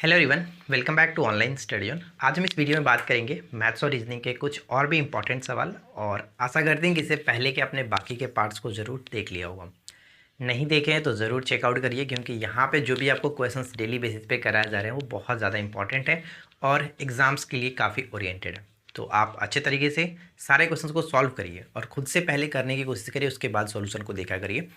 Hello everyone, welcome back to online study on. आज हम इस वीडियो में बात करेंगे मैथ्स और रीजनिंग के कुछ और भी इंपॉर्टेंट सवाल, और आशा करते हैं कि इससे पहले के अपने बाकी के पार्ट्स को ज़रूर देख लिया होगा। नहीं देखे हैं तो ज़रूर चेकआउट करिए, क्योंकि यहाँ पे जो भी आपको क्वेश्चंस डेली बेसिस पे कराए जा रहे हैं वो बहुत ज़्यादा इंपॉर्टेंट है और एग्ज़ाम्स के लिए काफ़ी ओरिएंटेड है। तो आप अच्छे तरीके से सारे क्वेश्चंस को सॉल्व करिए और खुद से पहले करने की कोशिश करिए, उसके बाद सॉल्यूशन को देखा करिए।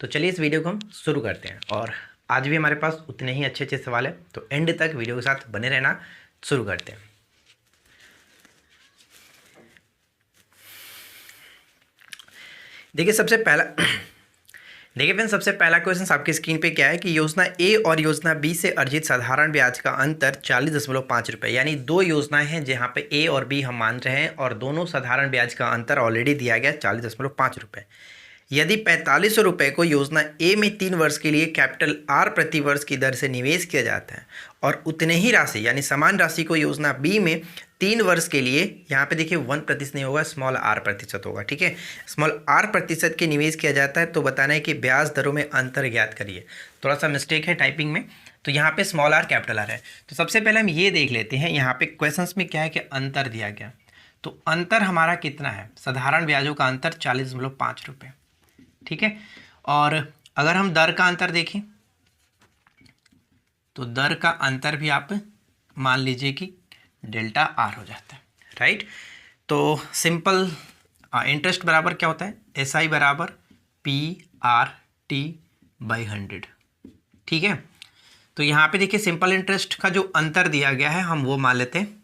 तो चलिए इस वीडियो को हम शुरू करते हैं, और आज भी हमारे पास उतने ही अच्छे अच्छे सवाल है, तो एंड तक वीडियो के साथ बने रहना। शुरू करते हैं। देखिए सबसे पहला क्वेश्चन आपकी स्क्रीन पे क्या है कि योजना ए और योजना बी से अर्जित साधारण ब्याज का अंतर 40.5 रुपये, यानी दो योजनाएं हैं जहां पे ए और बी हम मान रहे हैं और दोनों साधारण ब्याज का अंतर ऑलरेडी दिया गया 40.5 रुपये। यदि 4500 रुपये को योजना ए में 3 वर्ष के लिए कैपिटल आर प्रति वर्ष की दर से निवेश किया जाता है और उतने ही राशि यानी समान राशि को योजना बी में 3 वर्ष के लिए, यहाँ पे देखिए 1% नहीं होगा, स्मॉल आर प्रतिशत होगा, ठीक है, स्मॉल आर प्रतिशत के निवेश किया जाता है, तो बताना है कि ब्याज दरों में अंतर ज्ञात करिए। थोड़ा सा मिस्टेक है टाइपिंग में, तो यहाँ पे स्मॉल आर कैपिटल आर है। तो सबसे पहले हम ये देख लेते हैं यहाँ पे क्वेश्चन में क्या है कि अंतर दिया गया। तो अंतर हमारा कितना है, साधारण ब्याजों का अंतर 40.5 रुपये, ठीक है। और अगर हम दर का अंतर देखें तो दर का अंतर भी आप मान लीजिए कि डेल्टा आर हो जाता है, राइट। तो सिंपल इंटरेस्ट बराबर क्या होता है, एस आई बराबर पी आर टी बाई 100, ठीक है। तो यहाँ पे देखिए सिंपल इंटरेस्ट का जो अंतर दिया गया है हम वो मान लेते हैं,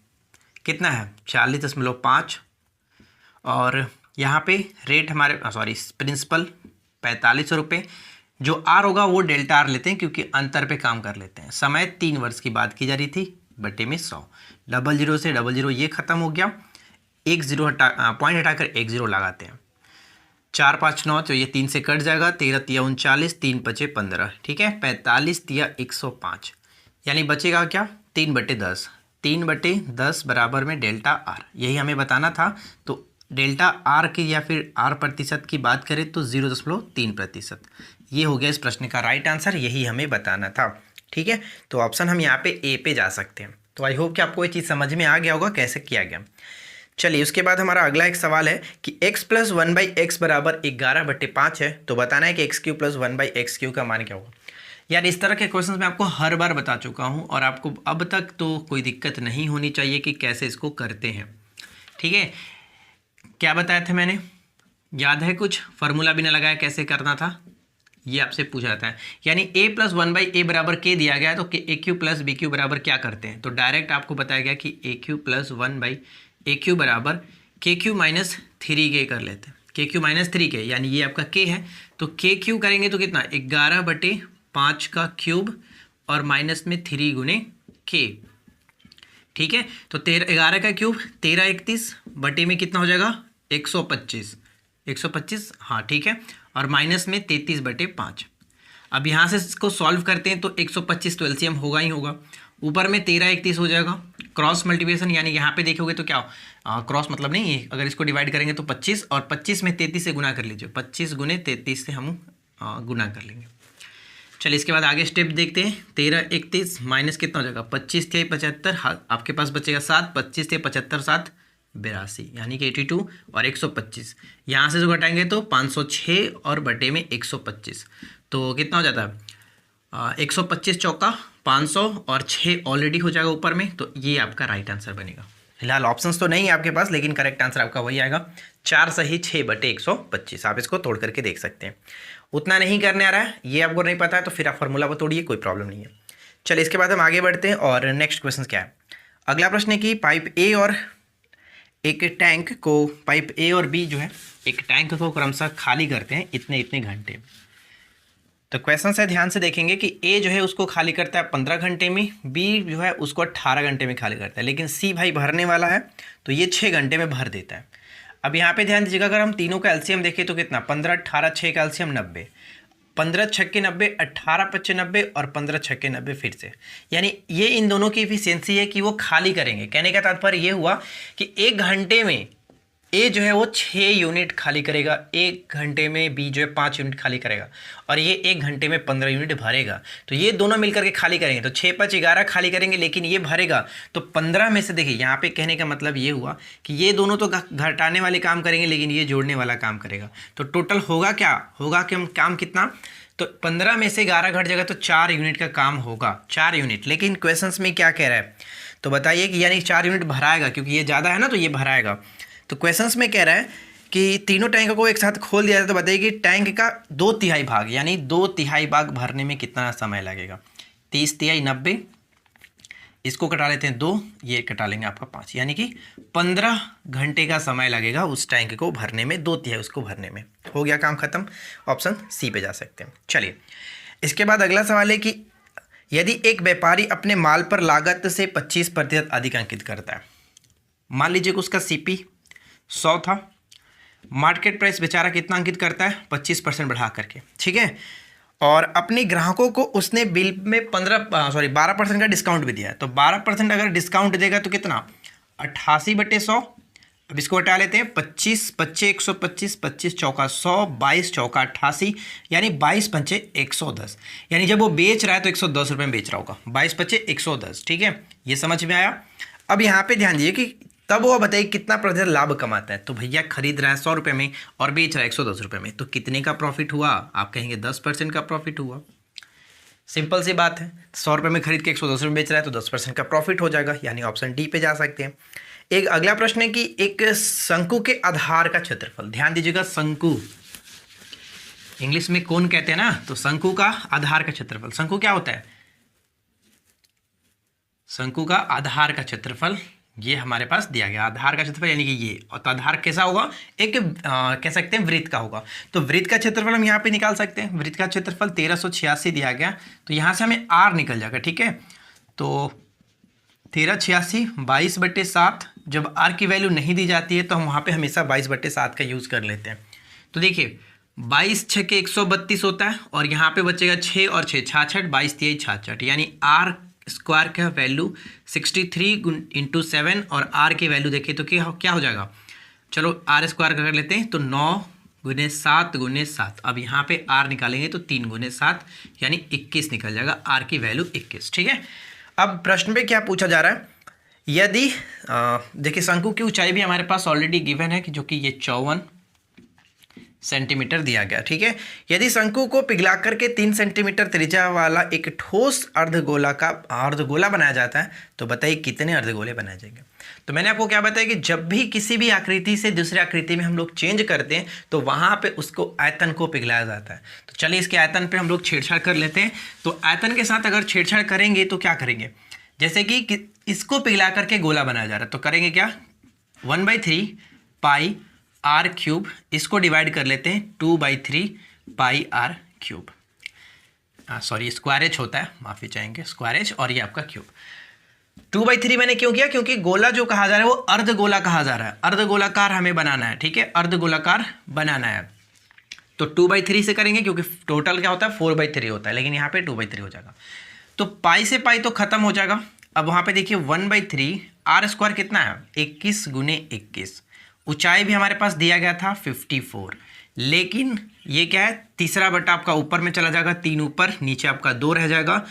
कितना है 40.5, और यहाँ पे रेट हमारे प्रिंसिपल 4500 रुपये, जो आर होगा वो डेल्टा आर लेते हैं क्योंकि अंतर पे काम कर लेते हैं। समय 3 वर्ष की बात की जा रही थी, बटे में 100, 00 से 00 ये खत्म हो गया, एक जीरो पॉइंट हटाकर एक जीरो लगाते हैं, 4 5 9, तो ये 3 से कट जाएगा, 13 तिया 39, 3 5 15, ठीक है, 45 तिया 105, यानी बचेगा क्या 3/10, 3/10 बराबर में डेल्टा आर, यही हमें बताना था। तो डेल्टा आर की या फिर आर प्रतिशत की बात करें तो 0.3%, ये हो गया इस प्रश्न का राइट आंसर, यही हमें बताना था, ठीक है। तो ऑप्शन हम यहाँ पे ए पे जा सकते हैं। तो आई होप कि आपको ये चीज़ समझ में आ गया होगा कैसे किया गया। चलिए उसके बाद हमारा अगला एक सवाल है कि x + 1/x बराबर 11/5 है, तो बताना है कि x³ + 1/x³ का मान क्या होगा। यार इस तरह के क्वेश्चंस मैं आपको हर बार बता चुका हूँ और आपको अब तक तो कोई दिक्कत नहीं होनी चाहिए कि कैसे इसको करते हैं, ठीक है। क्या बताया था मैंने, याद है कुछ फार्मूला बिना लगाया कैसे करना था, ये आपसे पूछा जाता है। यानी a + 1/a बराबर k दिया गया है, तो a³ + bq बराबर क्या करते हैं, तो डायरेक्ट आपको बताया गया कि a³ + 1/aq बराबर kq - 3k कर लेते हैं, kq - 3k, यानी ये आपका k है, तो kq करेंगे तो कितना 11/5 का क्यूब और माइनस में 3 गुने k, ठीक है। तो 11 का क्यूब 13 31 बटे में कितना हो जाएगा 125, हाँ ठीक है, और माइनस में 33/5। अब यहाँ से इसको सॉल्व करते हैं तो 125 तो एलसीएम होगा ही होगा, ऊपर में 13 31 हो जाएगा, क्रॉस मल्टीप्लिकेशन, यानी यहाँ पे देखोगे तो क्या क्रॉस मतलब नहीं है, अगर इसको डिवाइड करेंगे तो 25, और 25 में 33 से गुना कर लीजिए, 25 गुने 33 से हम गुना कर लेंगे। चलिए इसके बाद आगे स्टेप देखते हैं, 13 31 माइनस कितना हो जाएगा 25 थे 75, आपके पास बचेगा 7, 25 थे 75 7 82, यानी कि 82 और 125, यहाँ से जो घटाएंगे तो 506 और बटे में 125, तो कितना हो जाता है 125 चौका 500 और 6 ऑलरेडी हो जाएगा ऊपर में, तो ये आपका राइट आंसर बनेगा। फिलहाल ऑप्शंस तो नहीं है आपके पास, लेकिन करेक्ट आंसर आपका वही आएगा, 4 सही 6/125। आप इसको तोड़ करके देख सकते हैं। उतना नहीं करने आ रहा है, ये आपको नहीं पता है, तो फिर आप फार्मूला को तोड़िए, कोई प्रॉब्लम नहीं है। चलिए इसके बाद हम आगे बढ़ते हैं, और नेक्स्ट क्वेश्चन क्या है। अगला प्रश्न है कि पाइप ए और एक टैंक को, पाइप ए और बी जो है एक टैंक को क्रमशः खाली करते हैं इतने इतने घंटे में। तो क्वेश्चन से ध्यान से देखेंगे कि ए जो है उसको खाली करता है 15 घंटे में, बी जो है उसको 18 घंटे में खाली करता है, लेकिन सी भाई भरने वाला है तो ये 6 घंटे में भर देता है। अब यहाँ पे ध्यान दीजिएगा, अगर हम तीनों का एलसीएम देखें तो कितना 15 18 6 का एलसीएम 90, 15 छक्के 90, 18 पच्चे 90 और 15 छक्के 90 फिर से, यानी ये इन दोनों की एफिशिएंसी है कि वो खाली करेंगे। कहने का तात्पर्य ये हुआ कि 1 घंटे में ए जो है वो 6 यूनिट खाली करेगा 1 घंटे में, बी जो है 5 यूनिट खाली करेगा और ये 1 घंटे में 15 यूनिट भरेगा। तो ये दोनों मिलकर के खाली करेंगे तो 6 5 11 खाली करेंगे, लेकिन ये भरेगा तो 15 में से देखिए यहाँ पे कहने का मतलब ये हुआ कि ये दोनों तो घटाने वाले काम करेंगे लेकिन ये जोड़ने वाला काम करेगा। तो टोटल होगा क्या, होगा कि हम काम कितना, तो 15 में से 11 घट जाएगा तो 4 यूनिट का काम होगा, 4 यूनिट। लेकिन क्वेश्चंस में क्या कह रहा है, तो बताइए कि यानी 4 यूनिट भराएगा, क्योंकि ये ज़्यादा है ना तो ये भराएगा। तो क्वेश्चंस में कह रहा है कि तीनों टैंक को एक साथ खोल दिया जाए तो बताइए कि टैंक का 2/3 भाग यानी 2/3 भाग भरने में कितना समय लगेगा। 30 तिहाई 90, इसको कटा लेते हैं 2, ये कटा लेंगे आपका 5, यानी कि 15 घंटे का समय लगेगा उस टैंक को भरने में, 2/3 उसको भरने में। हो गया काम खत्म, ऑप्शन सी पे जा सकते हैं। चलिए इसके बाद अगला सवाल है कि यदि एक व्यापारी अपने माल पर लागत से 25% अधिक अंकित करता है, मान लीजिए कि उसका सीपी 100 था, मार्केट प्राइस बेचारा कितना अंकित करता है 25% बढ़ा करके, ठीक है, और अपने ग्राहकों को उसने बिल में 12% का डिस्काउंट भी दिया है। तो 12% अगर डिस्काउंट देगा तो कितना, 88/100। अब इसको हटा लेते हैं, 25 25 125, 25 चौका 100, 22 चौका 88, यानी 22 पंचे 110, यानी जब वो बेच रहा है तो 110 रुपये में बेच रहा होगा, 22 पंचे 110, ठीक है, ये समझ में आया। अब यहाँ पे ध्यान दीजिए कि तब वो बताइए कितना प्रतिशत लाभ कमाता है। तो भैया खरीद रहा है 100 रुपये में और बेच रहा है 110 रुपये में, तो कितने का प्रॉफिट हुआ, आप कहेंगे 10% का प्रॉफिट हुआ। सिंपल सी बात है, 100 रुपये में खरीद के 110 रुपये बेच रहा है तो 10% का प्रॉफिट हो जाएगा, यानी ऑप्शन डी पे जा सकते हैं। एक अगला प्रश्न है कि एक शंकु के आधार का क्षेत्रफल, ध्यान दीजिएगा, शंकु इंग्लिश में कोन कहते हैं ना, तो शंकु का आधार का क्षेत्रफल, शंकु क्या होता है, शंकु का आधार का क्षेत्रफल ये हमारे पास दिया गया, आधार का क्षेत्रफल यानी कि ये, और तो आधार कैसा होगा, एक कह सकते हैं वृत्त का होगा। तो वृत्त का क्षेत्रफल हम यहाँ पे निकाल सकते हैं, वृत्त का क्षेत्रफल 1386 दिया गया, तो यहाँ से हमें आर निकल जाएगा, ठीक है। तो 1386 22/7, जब आर की वैल्यू नहीं दी जाती है तो हम वहाँ पे हमेशा 22/7 का यूज़ कर लेते हैं। तो देखिए 22 6 के 132 होता है, और यहाँ पे बचेगा 6 और 6 66, 22 तिहाई 66, यानी आर स्क्वायर का वैल्यू 63 × 7, और आर की वैल्यू देखें तो क्या हो जाएगा, चलो आर स्क्वायर कर लेते हैं, तो 9 × 7 × 7, अब यहाँ पे आर निकालेंगे तो 3 × 7 यानी 21 निकल जाएगा, आर की वैल्यू 21, ठीक है। अब प्रश्न पे क्या पूछा जा रहा है, यदि देखिए शंकु की ऊंचाई भी हमारे पास ऑलरेडी गिवन है कि जो कि ये 54 सेंटीमीटर दिया गया, ठीक है। यदि शंकु को पिघला करके 3 सेंटीमीटर त्रिज्या वाला एक ठोस अर्धगोला बनाया जाता है तो बताइए कितने अर्धगोले बनाए जाएंगे। तो मैंने आपको क्या बताया कि जब भी किसी भी आकृति से दूसरी आकृति में हम लोग चेंज करते हैं तो वहाँ पे उसको आयतन को पिघलाया जाता है। तो चलिए इसके आयतन पे हम लोग छेड़छाड़ कर लेते हैं। तो आयतन के साथ अगर छेड़छाड़ करेंगे तो क्या करेंगे, जैसे कि इसको पिघला करके गोला बनाया जा रहा है तो करेंगे क्या, 1/3 पाई आर क्यूब, इसको डिवाइड कर लेते हैं 2/3 pi r cube, sorry square h होता है, माफ़ी चाहेंगे, स्क्वायर एच, और ये आपका क्यूब। 2/3 मैंने क्यों किया, क्योंकि गोला जो कहा जा रहा है वो अर्धगोला कहा जा रहा है, अर्धगोलाकार हमें बनाना है, ठीक है, अर्धगोलाकार बनाना है। तो 2/3 से करेंगे क्योंकि टोटल क्या होता है 4/3 होता है, लेकिन यहाँ पे 2/3 हो जाएगा। तो पाई से पाई तो खत्म हो जाएगा। अब वहाँ पे देखिए 1/3 आर स्क्वायर कितना है 21 × 21, ऊंचाई भी हमारे पास दिया गया था 54, लेकिन ये क्या है तीसरा बटा आपका ऊपर में चला जाएगा, 3 ऊपर, नीचे आपका 2 रह जाएगा।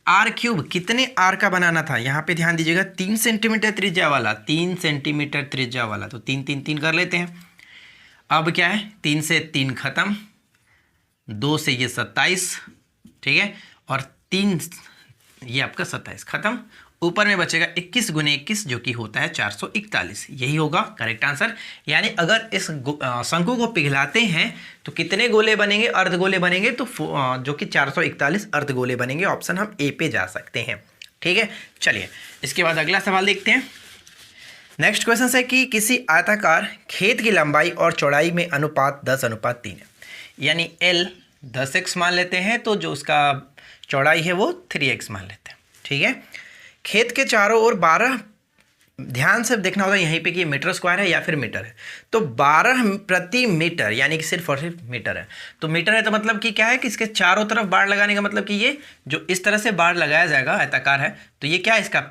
आर क्यूब कितने आर का बनाना था, यहाँ पे ध्यान दीजिएगा 3 सेंटीमीटर त्रिज्या वाला, 3 सेंटीमीटर त्रिज्या वाला, तो 3 3 3 कर लेते हैं। अब क्या है 3 से 3 खत्म, 2 से ये 27, ठीक है, और 3 ये आपका 27 खत्म, ऊपर में बचेगा 21 × 21 जो कि होता है 441, यही होगा करेक्ट आंसर। यानी अगर इस शंकु को पिघलाते हैं तो कितने गोले बनेंगे, अर्धगोले बनेंगे, तो जो कि 441 अर्धगोले बनेंगे, ऑप्शन हम ए पे जा सकते हैं, ठीक है। चलिए इसके बाद अगला सवाल देखते हैं। नेक्स्ट क्वेश्चन है कि किसी आयताकार खेत की लंबाई और चौड़ाई में अनुपात 10:3 है, यानी L 10x मान लेते हैं तो जो उसका चौड़ाई है वो 3x मान लेते हैं, ठीक है। खेत के चारों ओर 12, ध्यान से देखना होगा यहीं पे कि मीटर स्क्वायर है या फिर मीटर है, तो 12 प्रति मीटर यानी कि सिर्फ और सिर्फ मीटर है। तो मीटर है तो मतलब कि क्या है कि इसके चारों तरफ बाड़ लगाने का मतलब कि ये जो इस तरह से बाड़ लगाया जाएगा आयताकार है तो ये क्या है इसका,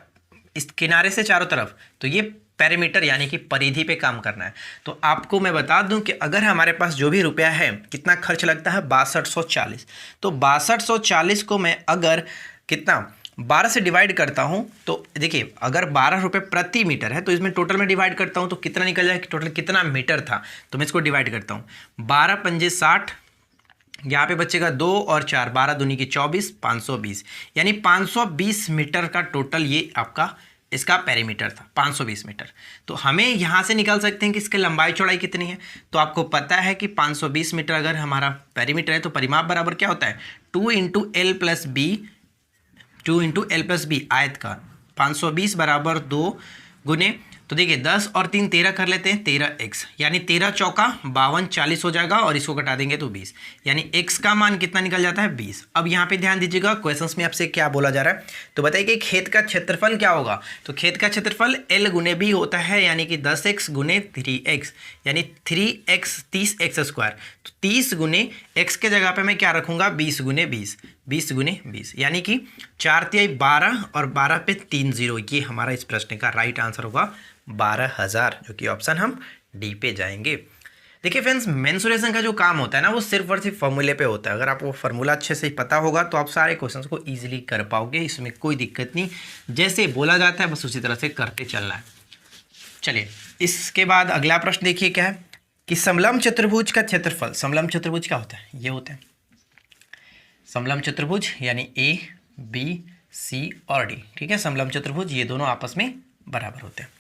इस किनारे से चारों तरफ, तो ये पेरीमीटर यानी कि परिधि पे काम करना है। तो आपको मैं बता दूं कि अगर हमारे पास जो भी रुपया है, कितना खर्च लगता है 6240। तो 6240 को मैं अगर कितना 12 से डिवाइड करता हूं तो देखिए, अगर 12 रुपये प्रति मीटर है तो इसमें टोटल में डिवाइड करता हूं तो कितना निकल जाए, टोटल कितना मीटर था। तो मैं इसको डिवाइड करता हूं, 12 पंजे 60, यहाँ पे बचेगा 2 और 4, 12 दूनी की 24, 520, यानी 520 मीटर का टोटल ये आपका इसका पेरीमीटर था, 520 मीटर। तो हमें यहाँ से निकाल सकते हैं कि इसकी लंबाई चौड़ाई कितनी है। तो आपको पता है कि 520 मीटर अगर हमारा पेरीमीटर है तो परिमाप बराबर क्या होता है, 2 × L + B, 2 × L + B आयत का 520 बराबर 2 गुने, तो देखिए 10 और 3 13 कर लेते हैं, 13x, यानी 13 चौका 52, 40 हो जाएगा और इसको घटा देंगे तो 20, यानी x का मान कितना निकल जाता है 20। अब यहाँ पे ध्यान दीजिएगा, क्वेश्चंस में आपसे क्या बोला जा रहा है, तो बताइए कि खेत का क्षेत्रफल क्या होगा। तो खेत का क्षेत्रफल L × B होता है, यानी कि 10x × 3x, यानी 3x 30x²। तो 30 × x के जगह पे मैं क्या रखूँगा, 20 × 20, 20 × 20, यानी कि 4 × 12 और 12 पे 3 0। ये हमारा इस प्रश्न का राइट आंसर होगा 12,000, जो कि ऑप्शन हम डी पे जाएंगे। देखिए फ्रेंड्स, मेंसुरेशन का जो काम होता है ना, वो सिर्फ और सिर्फ फॉर्मूले पे होता है। अगर आपको फॉर्मूला अच्छे से पता होगा तो आप सारे क्वेश्चंस को इजीली कर पाओगे, इसमें कोई दिक्कत नहीं। जैसे बोला जाता है बस उसी तरह से करते चलना है। चलिए, इसके बाद अगला प्रश्न देखिए क्या है कि समलंब चतुर्भुज का क्षेत्रफल। समलंब चतुर्भुज क्या होता है, ये होता है समलंब चतुर्भुज, यानी A, B, C और D। ठीक है, समलंब चतुर्भुज ये दोनों आपस में बराबर होते हैं।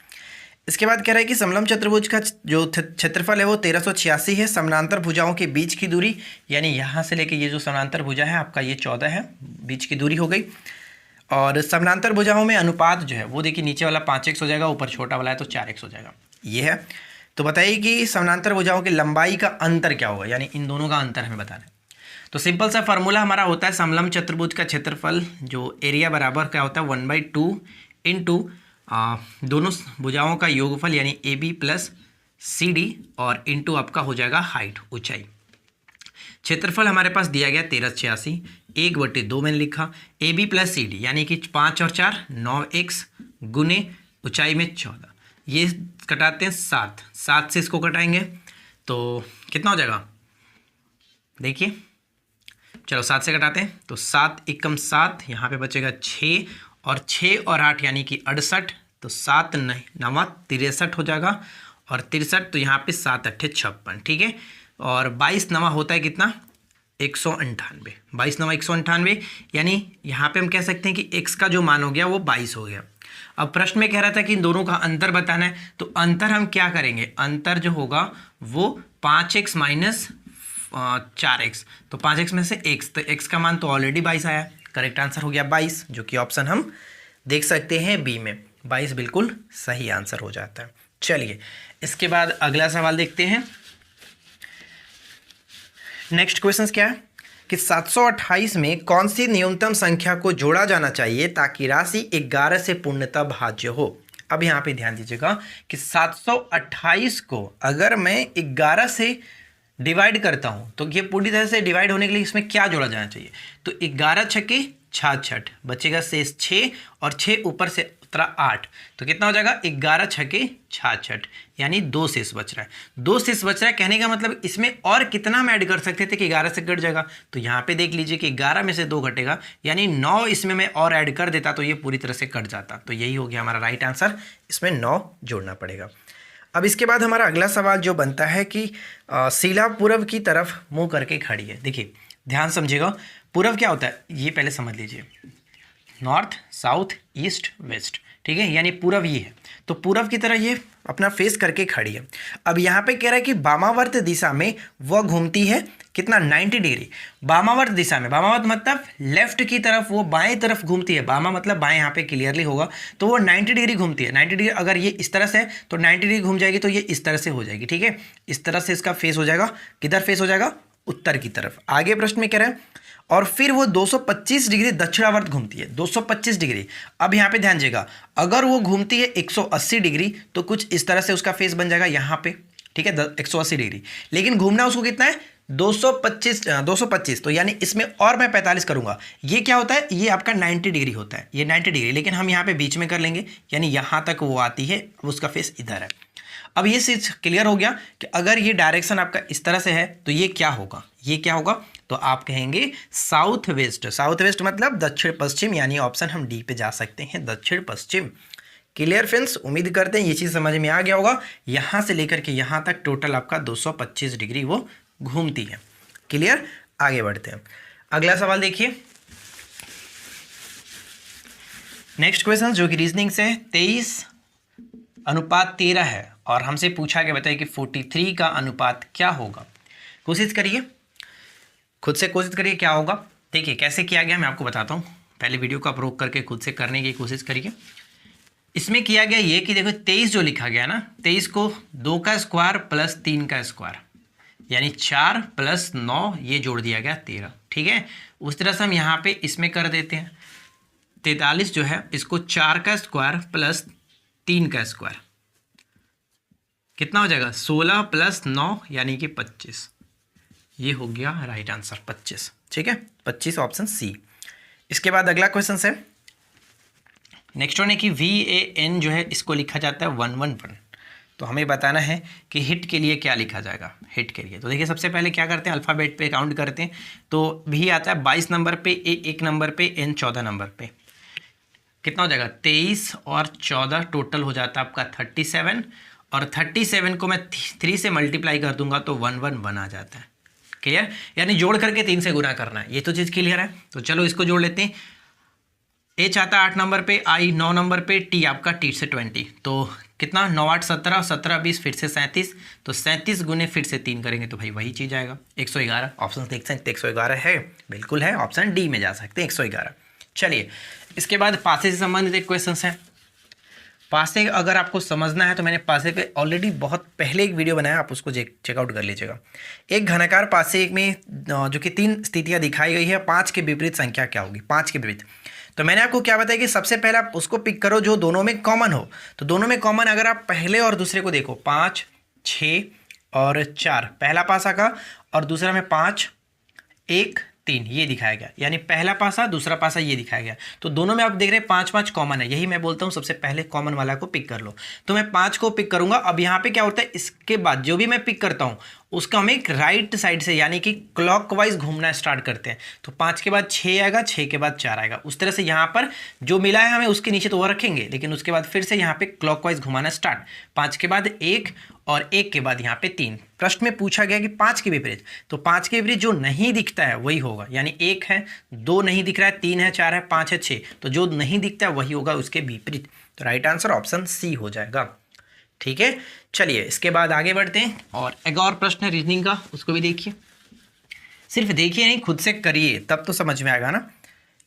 इसके बाद कह रहा है कि समलंब चतुर्भुज का जो क्षेत्रफल है वो 1386 है। समानांतर भुजाओं के बीच की दूरी, यानी यहाँ से लेके ये जो समानांतर भुजा है आपका ये 14 है, बीच की दूरी हो गई। और समानांतर भुजाओं में अनुपात जो है वो देखिए, नीचे वाला 5x हो जाएगा, ऊपर छोटा वाला है तो 4x हो जाएगा, ये है। तो बताइए कि समानांतर भुजाओं की लंबाई का अंतर क्या होगा, यानी इन दोनों का अंतर हमें बताना है। तो सिंपल सा फार्मूला हमारा होता है, समलंब चतुर्भुज का क्षेत्रफल जो एरिया बराबर क्या होता है 1/2 इंटू दोनों भुजाओं का योगफल, यानी AB + CD और इंटू आपका हो जाएगा हाइट, ऊंचाई। क्षेत्रफल हमारे पास दिया गया 1386, 1/2 मैंने लिखा, AB + CD यानी कि 5 और 4 9x गुने ऊंचाई में 14, ये कटाते हैं 7, 7 से इसको कटाएंगे तो कितना हो जाएगा, देखिए चलो 7 से कटाते हैं तो 7 एकम 7, यहाँ पे बचेगा 6 और 6 और 8 यानी कि 68, तो 7 9 63 हो जाएगा, और 63 तो यहाँ पे 7 8 56, ठीक है। और 22 9 होता है कितना, 198, 22 9 198, यानी यहाँ पे हम कह सकते हैं कि x का जो मान हो गया वो 22 हो गया। अब प्रश्न में कह रहा था कि इन दोनों का अंतर बताना है, तो अंतर हम क्या करेंगे, अंतर जो होगा वो 5x - 4x, तो 5x में से x, तो x का मान तो ऑलरेडी 22 आया, करेक्ट आंसर हो गया 22, जो कि ऑप्शन हम देख सकते हैं बी में, 22 बिल्कुल सही आंसर हो जाता है। चलिए, इसके बाद अगला सवाल देखते हैं। नेक्स्ट क्वेश्चन क्या है कि 728 में कौन सी न्यूनतम संख्या को जोड़ा जाना चाहिए ताकि राशि 11 से पूर्णतः भाज्य हो। अब यहाँ पे ध्यान दीजिएगा कि 728 को अगर मैं 11 से डिवाइड करता हूँ तो ये पूरी तरह से डिवाइड होने के लिए इसमें क्या जोड़ा जाना चाहिए, तो 11 छक्के 66, बचेगा शेष 6 और 6 ऊपर से उतरा 8, तो कितना हो जाएगा 11 छक्के 66, यानी 2 शेष बच रहा है। 2 शेष बच रहा है कहने का मतलब इसमें और कितना हम ऐड कर सकते थे कि 11 से कट जाएगा, तो यहाँ पे देख लीजिए कि 11 में से 2 घटेगा, यानी 9 इसमें मैं और ऐड कर देता तो ये पूरी तरह से कट जाता, तो यही हो गया हमारा राइट आंसर, इसमें 9 जोड़ना पड़ेगा। अब इसके बाद हमारा अगला सवाल जो बनता है कि शिला पूर्व की तरफ मुंह करके खड़ी है। देखिए ध्यान समझिएगा, पूर्व क्या होता है ये पहले समझ लीजिए, नॉर्थ साउथ ईस्ट वेस्ट, ठीक है, यानी पूर्व ये है, तो पूर्व की तरह ये अपना फेस करके खड़ी है। अब यहाँ पे कह रहा है कि वामावर्त दिशा में वह घूमती है कितना 90 डिग्री, वामावर्त दिशा में, वामावर्त मतलब लेफ्ट की तरफ, वो बाएं तरफ घूमती है, वामा मतलब बाएं, यहाँ पे क्लियरली होगा, तो वो 90 डिग्री घूमती है। 90 डिग्री अगर ये इस तरह से है तो 90 डिग्री घूम जाएगी, तो ये इस तरह से हो जाएगी, ठीक है, इस तरह से इसका फेस हो जाएगा, किधर फेस हो जाएगा, उत्तर की तरफ। आगे प्रश्न में कह रहा है और फिर वो 225 डिग्री दक्षिणावर्त घूमती है, 225 डिग्री। अब यहाँ पे ध्यान दीजिएगा, अगर वो घूमती है 180 डिग्री तो कुछ इस तरह से उसका फेस बन जाएगा यहाँ पे, ठीक है, 180 डिग्री, लेकिन घूमना उसको कितना है 225 तो यानी इसमें और मैं 45 करूंगा। ये क्या होता है, ये आपका 90 डिग्री होता है, ये 90 डिग्री, लेकिन हम यहाँ पे बीच में कर लेंगे, यानी यहाँ तक वो आती है, उसका फेस इधर है। अब ये चीज़ क्लियर हो गया कि अगर ये डायरेक्शन आपका इस तरह से है तो ये क्या होगा, ये क्या होगा, तो आप कहेंगे साउथ वेस्ट। साउथ वेस्ट मतलब दक्षिण पश्चिम, यानी ऑप्शन हम डी पे जा सकते हैं, दक्षिण पश्चिम। क्लियर फ्रेंड्स, उम्मीद करते हैं ये चीज़ समझ में आ गया होगा। यहाँ से लेकर के यहाँ तक टोटल आपका 225 डिग्री वो घूमती है। क्लियर, आगे बढ़ते हैं। अगला सवाल देखिए, नेक्स्ट क्वेश्चन जो कि रीजनिंग से 23:13 है और हमसे पूछा गया, बताइए कि 43 का अनुपात क्या होगा। कोशिश करिए, खुद से कोशिश करिए क्या होगा। देखिए कैसे किया गया मैं आपको बताता हूँ, पहले वीडियो को आप रोक करके खुद से करने की कोशिश करिए। इसमें किया गया ये कि देखो 23 जो लिखा गया ना, 23 को 2 का स्क्वायर प्लस 3 का स्क्वायर, यानी 4 + 9 ये जोड़ दिया गया 13। ठीक है, उस तरह से हम यहाँ पे इसमें कर देते हैं 43 जो है इसको 4 का स्क्वायर प्लस 3 का स्क्वायर, कितना हो जाएगा 16 + 9 यानी कि 25। ये हो गया राइट आंसर 25। ठीक है, 25 ऑप्शन सी। इसके बाद अगला क्वेश्चन है, नेक्स्ट वन है कि VAN जो है इसको लिखा जाता है 111। तो हमें बताना है कि हिट के लिए क्या लिखा जाएगा। हिट के लिए तो देखिए सबसे पहले क्या करते हैं, अल्फ़ाबेट पे काउंट करते हैं। तो V आता है 22 नंबर पे, A 1 नंबर पे, N 14 नंबर पे। कितना हो जाएगा 23 और 14 टोटल हो जाता है आपका 37, और 37 को मैं 3 से मल्टीप्लाई कर दूंगा तो 111 आ जाता है। क्लियर, यानी जोड़ करके 3 से गुना करना है, ये तो चीज़ क्लियर है। तो चलो इसको जोड़ लेते हैं। H आता है 8 नंबर पे, I 9 नंबर पे, T आपका T से 20, तो कितना 9 8 17, 17 20 फिर से 37, तो 37 गुने फिर से 3 करेंगे तो भाई वही चीज़ आएगा 111। ऑप्शन देख सकते 111 है, बिल्कुल है, ऑप्शन डी में जा सकते हैं 111। चलिए इसके बाद पासे से संबंधित एक क्वेश्चन है। पासे अगर आपको समझना है तो मैंने पासे पे ऑलरेडी बहुत पहले एक वीडियो बनाया, आप उसको चेकआउट कर लीजिएगा। एक घनाकार पासे में जो कि 3 स्थितियाँ दिखाई गई है, 5 के विपरीत संख्या क्या होगी, 5 के विपरीत। तो मैंने आपको क्या बताया कि सबसे पहले आप उसको पिक करो जो दोनों में कॉमन हो। तो दोनों में कॉमन अगर आप पहले और दूसरे को देखो, 5 6 और 4 पहला पासा का, और दूसरा में 5 1 3 ये दिखाया गया, यानी पहला पासा दूसरा पासा ये दिखाया गया। तो दोनों में आप देख रहे हैं 5 5 कॉमन है, यही मैं बोलता हूँ सबसे पहले कॉमन वाला को पिक कर लो। तो मैं 5 को पिक करूंगा। अब यहाँ पे क्या होता है, इसके बाद जो भी मैं पिक करता हूँ उसका हम एक राइट साइड से यानी कि क्लॉकवाइज घूमना स्टार्ट करते हैं। तो 5 के बाद 6 आएगा, 6 के बाद 4 आएगा, उस तरह से यहाँ पर जो मिला है हमें उसके नीचे तो वो रखेंगे, लेकिन उसके बाद फिर से यहाँ पे क्लॉकवाइज घुमाना स्टार्ट। 5 के बाद 1 और 1 के बाद यहाँ पे 3। प्रश्न में पूछा गया कि 5 के विपरीत, तो 5 के विपरीत जो नहीं दिखता है वही होगा, यानी 1 है, 2 नहीं दिख रहा है, 3 है, 4 है, 5 है, 6, तो जो नहीं दिखता है वही होगा उसके विपरीत। तो राइट आंसर ऑप्शन सी हो जाएगा। ठीक है, चलिए इसके बाद आगे बढ़ते हैं, और एक और प्रश्न है रीजनिंग का, उसको भी देखिए। सिर्फ देखिए नहीं, खुद से करिए तब तो समझ में आएगा ना।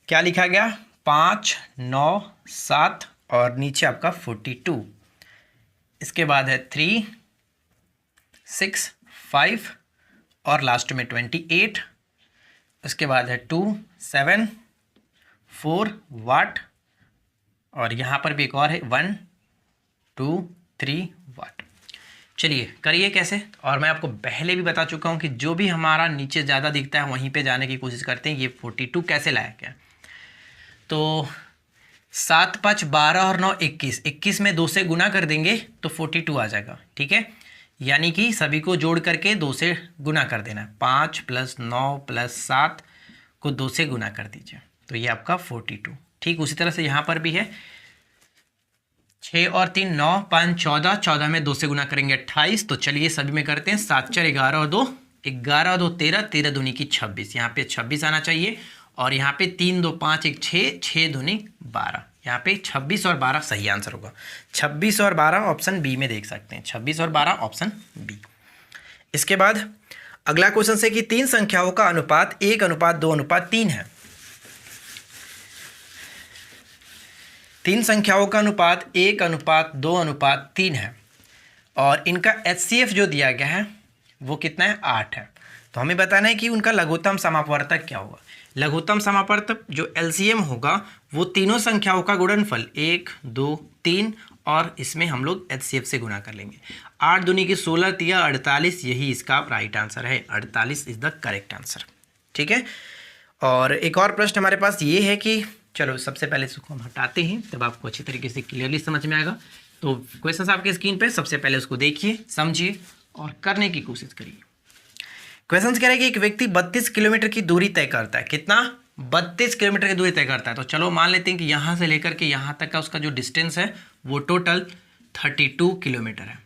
क्या लिखा गया, 5 9 7 और नीचे आपका 42। इसके बाद है 3 6 5 और लास्ट में 28। इसके बाद है 2 7 4 वाट, और यहाँ पर भी एक और है 1 2 3 वाट। चलिए करिए कैसे, और मैं आपको पहले भी बता चुका हूँ कि जो भी हमारा नीचे ज़्यादा दिखता है वहीं पे जाने की कोशिश करते हैं। ये 42 कैसे लाया गया, तो 7 5 12 और 9 21, 21 में 2 से गुना कर देंगे तो 42 आ जाएगा। ठीक है, यानी कि सभी को जोड़ करके 2 से गुना कर देना, 5 + 9 + 7 को 2 से गुना कर दीजिए, तो ये आपका 42। ठीक उसी तरह से यहाँ पर भी है 6 और 3 9 5 14, 14 में 2 से गुना करेंगे 28। तो चलिए सभी में करते हैं, 7 4 11 और 2 11 और 2 13, 13 दूनी की 26, यहाँ पे 26 आना चाहिए, और यहाँ पे 3 2 5 1 6, 6 दूनी 12, यहाँ पे 26 और 12 सही आंसर होगा। 26 और 12 ऑप्शन बी में देख सकते हैं, 26 और 12 ऑप्शन बी। इसके बाद अगला क्वेश्चन है कि 3 संख्याओं का अनुपात 1:2:3 है। 3 संख्याओं का अनुपात 1:2:3 है, और इनका HCF जो दिया गया है वो कितना है, 8 है। तो हमें बताना है कि उनका लघुत्तम समापवर्तक क्या होगा। लघुत्तम समापवर्तक जो LCM होगा वो तीनों संख्याओं का गुणनफल 1 2 3 और इसमें हम लोग HCF से गुना कर लेंगे। 8 दूनी की 16 तिया 48, यही इसका राइट आंसर है। 48 इज द करेक्ट आंसर। ठीक है, और एक और प्रश्न हमारे पास ये है कि चलो सबसे पहले इसको हम हटाते हैं, तब आपको अच्छी तरीके से क्लियरली समझ में आएगा। तो क्वेश्चन आपके स्क्रीन पे, सबसे पहले उसको देखिए, समझिए और करने की कोशिश करिए। क्वेश्चन कह रहे हैं कि एक व्यक्ति 32 किलोमीटर की दूरी तय करता है। कितना? 32 किलोमीटर की दूरी तय करता है। तो चलो मान लेते हैं कि यहाँ से लेकर के यहाँ तक का उसका जो डिस्टेंस है वो टोटल 32 किलोमीटर है।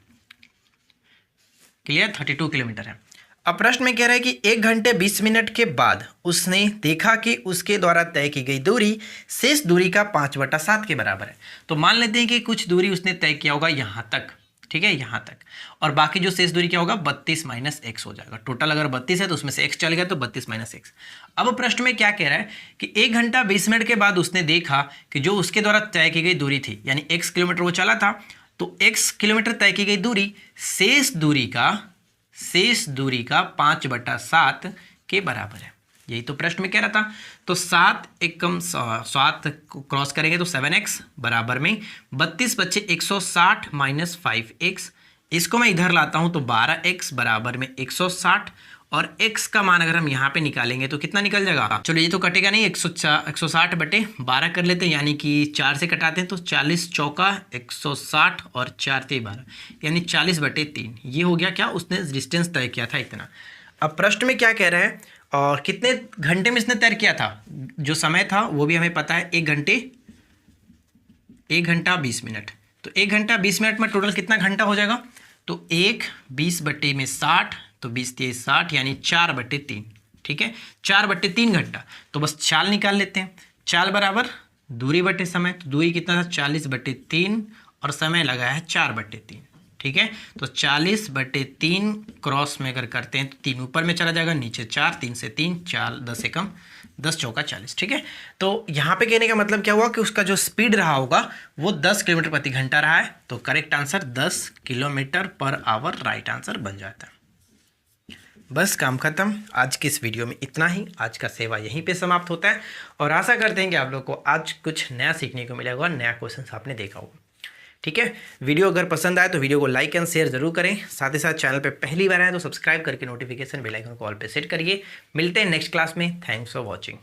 क्लियर? 32 किलोमीटर है। अब प्रश्न में कह रहा है कि 1 घंटे 20 मिनट के बाद उसने देखा कि उसके द्वारा तय की गई दूरी शेष दूरी का 5/7 के बराबर है। तो मान लेते हैं कि कुछ दूरी उसने तय किया होगा यहाँ तक, ठीक है, यहाँ तक, और बाकी जो शेष दूरी क्या होगा, 32 माइनस x हो जाएगा। टोटल अगर 32 है तो उसमें से x चल गया तो 32 माइनस x। अब प्रश्न में क्या कह रहा है कि 1 घंटा 20 मिनट के बाद उसने देखा कि जो उसके द्वारा तय की गई दूरी थी, यानी x किलोमीटर वो चला था, तो x किलोमीटर तय की गई दूरी शेष दूरी का 5/7 के बराबर है। यही तो प्रश्न में कह रहा था। तो 7 एकम 7 क्रॉस करेंगे तो 7x बराबर में 32 बच्चे 160 माइनस 5x। इसको मैं इधर लाता हूं तो 12x बराबर में 160, और x का मान अगर हम यहाँ पे निकालेंगे तो कितना निकल जाएगा? चलो ये तो कटेगा नहीं, 160 बटे 12 कर लेते हैं, यानी कि 4 से कटाते हैं तो 40 चौका 160 और 4 ते 12, यानी 40/3। ये हो गया क्या, उसने डिस्टेंस तय किया था इतना। अब प्रश्न में क्या कह रहे हैं और कितने घंटे में इसने तय किया था, जो समय था वो भी हमें पता है, 1 घंटा 20 मिनट। तो 1 घंटा 20 मिनट में टोटल कितना घंटा हो जाएगा? तो 1 20/60, तो 20×3 60, यानी 4/3। ठीक है, 4/3 घंटा। तो बस चाल निकाल लेते हैं। चाल बराबर दूरी बटे समय, तो दूरी कितना था, 40/3, और समय लगा है 4/3। ठीक है, तो 40/3 क्रॉस में अगर करते हैं तो 3 ऊपर में चला जाएगा, नीचे 4, 3 से 3, 4 10 एकम 10 चौका 40। ठीक है, तो यहाँ पे कहने का मतलब क्या हुआ कि उसका जो स्पीड रहा होगा वो 10 किलोमीटर प्रति घंटा रहा है। तो correct answer 10 kilometre per hour right answer बन जाता है। बस काम खत्म। आज की इस वीडियो में इतना ही। आज का सेवा यहीं पे समाप्त होता है, और आशा करते हैं कि आप लोग को आज कुछ नया सीखने को मिलेगा, नया क्वेश्चन आपने देखा होगा। ठीक है, वीडियो अगर पसंद आए तो वीडियो को लाइक एंड शेयर जरूर करें। साथ ही साथ चैनल पे पहली बार आए तो सब्सक्राइब करके नोटिफिकेशन बेल आइकन को ऑल पे सेट करिए। मिलते हैं नेक्स्ट क्लास में। Thanks for watching.